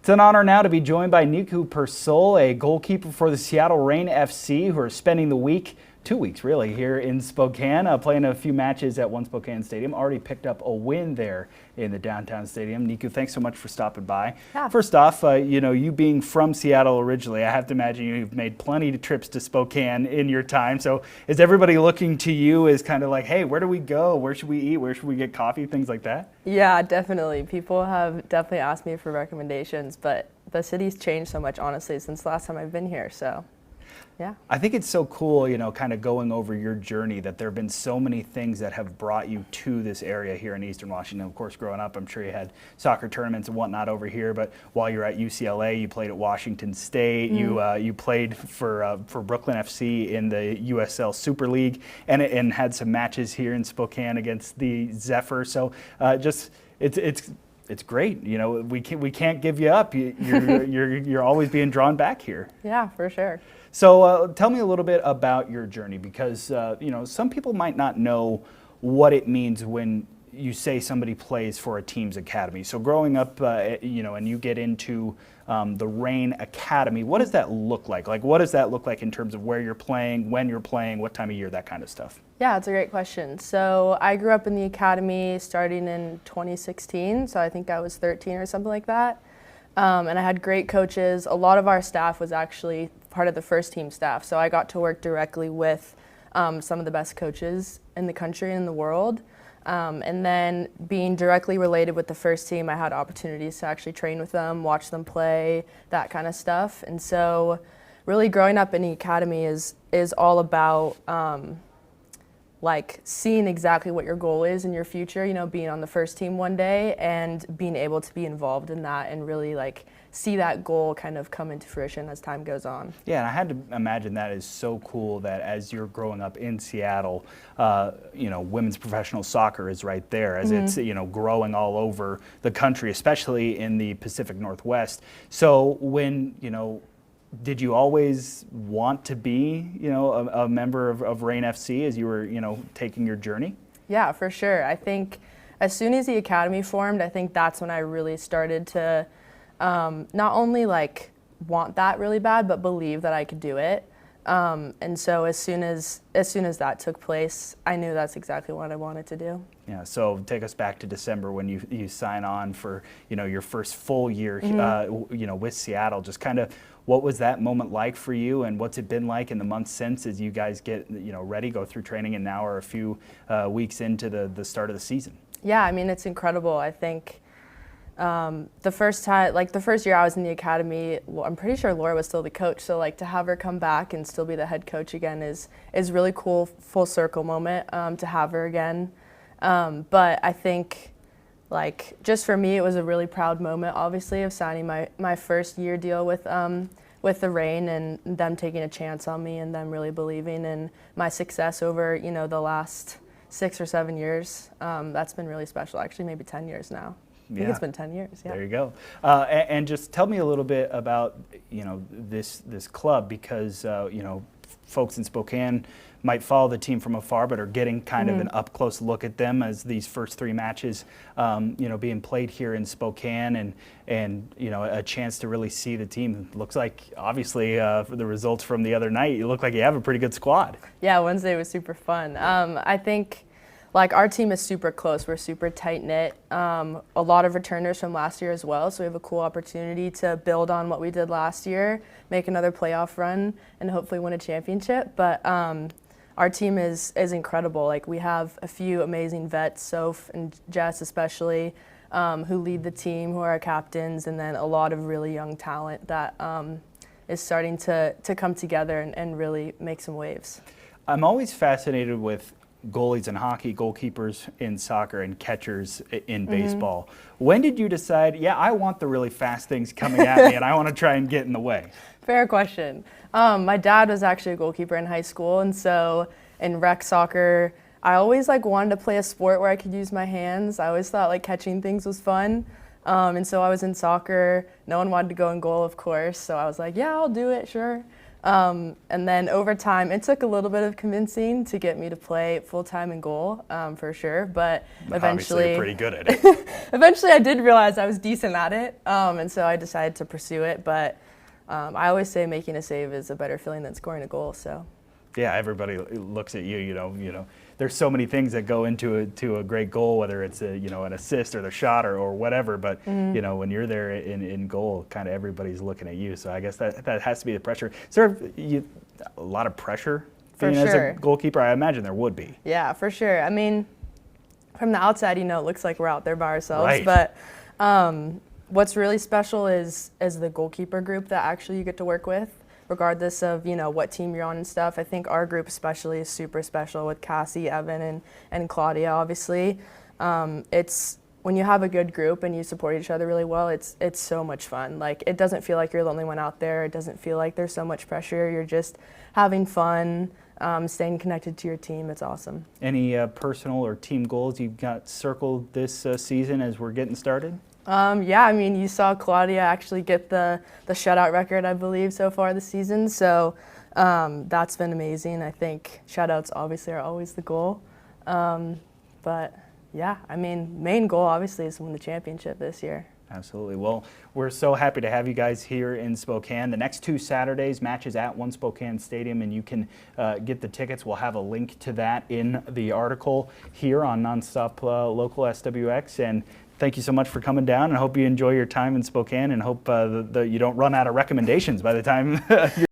It's an honor now to be joined by Neeku Purcell, a goalkeeper for the Seattle Reign FC, who are spending the week, 2 weeks really, here in Spokane, playing a few matches at One Spokane Stadium. Already picked up a win there in the downtown stadium. Neeku, thanks so much for stopping by. Yeah. First off, you being from Seattle originally, I have to imagine you've made plenty of trips to Spokane in your time. So is everybody looking to you as kind of like, hey, where do we go? Where should we eat? Where should we get coffee? Things like that? Yeah, definitely. People have definitely asked me for recommendations, but the city's changed so much, honestly, since the last time I've been here. So, yeah. I think it's so cool, kind of going over your journey, that there have been so many things that have brought you to this area here in Eastern Washington. Of course, growing up, I'm sure you had soccer tournaments and whatnot over here, but while you're at UCLA, you played at Washington State, you played for Brooklyn FC in the NWSL Super League, and had some matches here in Spokane against the Zephyr. So it's great. We can't give you up. You're always being drawn back here. Yeah, for sure. So tell me a little bit about your journey, because some people might not know what it means when you say somebody plays for a team's academy. So growing up, and you get into the Reign Academy, what does that look like? Like, what does that look like in terms of where you're playing, when you're playing, what time of year, that kind of stuff? Yeah, it's a great question. So I grew up in the academy starting in 2016, so I think I was 13 or something like that. And I had great coaches. A lot of our staff was actually part of the first team staff, so I got to work directly with some of the best coaches in the country and in the world. And then being directly related with the first team, I had opportunities to actually train with them, watch them play, that kind of stuff. And so really growing up in the academy is all about like seeing exactly what your goal is in your future, being on the first team one day and being able to be involved in that and really like see that goal kind of come into fruition as time goes on. Yeah, and I had to imagine that is so cool that as you're growing up in Seattle, women's professional soccer is right there as it's, growing all over the country, especially in the Pacific Northwest. So when, did you always want to be, a member of Reign FC as you were, taking your journey? Yeah, for sure. I think as soon as the academy formed, I think that's when I really started to not only like want that really bad, but believe that I could do it. And so as soon as that took place, I knew that's exactly what I wanted to do. Yeah. So take us back to December when you sign on for your first full year with Seattle. Just kind of what was that moment like for you, and what's it been like in the months since as you guys get ready, go through training, and now are a few weeks into the start of the season? Yeah, I mean, it's incredible. I think the first year I was in the academy, I'm pretty sure Laura was still the coach. So like to have her come back and still be the head coach again is really cool, full circle moment to have her again. But I think like just for me, it was a really proud moment, obviously, of signing my first year deal with the Reign and them taking a chance on me and them really believing in my success over the last 6 or 7 years. That's been really special, actually, maybe 10 years now. I think it's been 10 years, yeah. There you go. And just tell me a little bit about, this club, because, folks in Spokane might follow the team from afar, but are getting kind of an up-close look at them as these first 3 matches, being played here in Spokane, and a chance to really see the team. It looks like, obviously, for the results from the other night, you look like you have a pretty good squad. Yeah, Wednesday was super fun. I think like our team is super close. We're super tight-knit. A lot of returners from last year as well, so we have a cool opportunity to build on what we did last year, make another playoff run, and hopefully win a championship. But our team is incredible. Like, we have a few amazing vets, Soph and Jess especially, who lead the team, who are our captains, and then a lot of really young talent that is starting to come together and really make some waves. I'm always fascinated with goalies in hockey, goalkeepers in soccer, and catchers in baseball. When did you decide, I want the really fast things coming at me and I want to try and get in the way? Fair question. My dad was actually a goalkeeper in high school, and so in rec soccer, I always wanted to play a sport where I could use my hands. I always thought catching things was fun. And so I was in soccer. No one wanted to go in goal, of course, so I was like, yeah, I'll do it, sure. And then over time, it took a little bit of convincing to get me to play full-time in goal, for sure. But Obviously, eventually, you're pretty good at it. eventually I did realize I was decent at it, and so I decided to pursue it. But I always say making a save is a better feeling than scoring a goal. So. Yeah, everybody looks at you. You know, there's so many things that go into a great goal, whether it's an assist or the shot or whatever. But when you're there in goal, kind of everybody's looking at you. So I guess that has to be the pressure. Is there a lot of pressure being as a goalkeeper? I imagine there would be. Yeah, for sure. I mean, from the outside, it looks like we're out there by ourselves, right. But what's really special is the goalkeeper group that actually you get to work with. Regardless of what team you're on and stuff. I think our group especially is super special with Cassie, Evan, and Claudia. Obviously, it's when you have a good group and you support each other really well. It's so much fun. Like, it doesn't feel like you're the only one out there. It doesn't feel like there's so much pressure. You're just having fun, staying connected to your team. It's awesome. Any personal or team goals you've got circled this season as we're getting started? Yeah, I mean, you saw Claudia actually get the shutout record, I believe, so far this season. So that's been amazing. I think shutouts obviously are always the goal. But yeah, I mean, main goal obviously is to win the championship this year. Absolutely. Well, we're so happy to have you guys here in Spokane. The next 2 Saturdays, matches at One Spokane Stadium, and you can get the tickets. We'll have a link to that in the article here on Nonstop Local SWX. And thank you so much for coming down, and I hope you enjoy your time in Spokane, and hope that you don't run out of recommendations by the time you're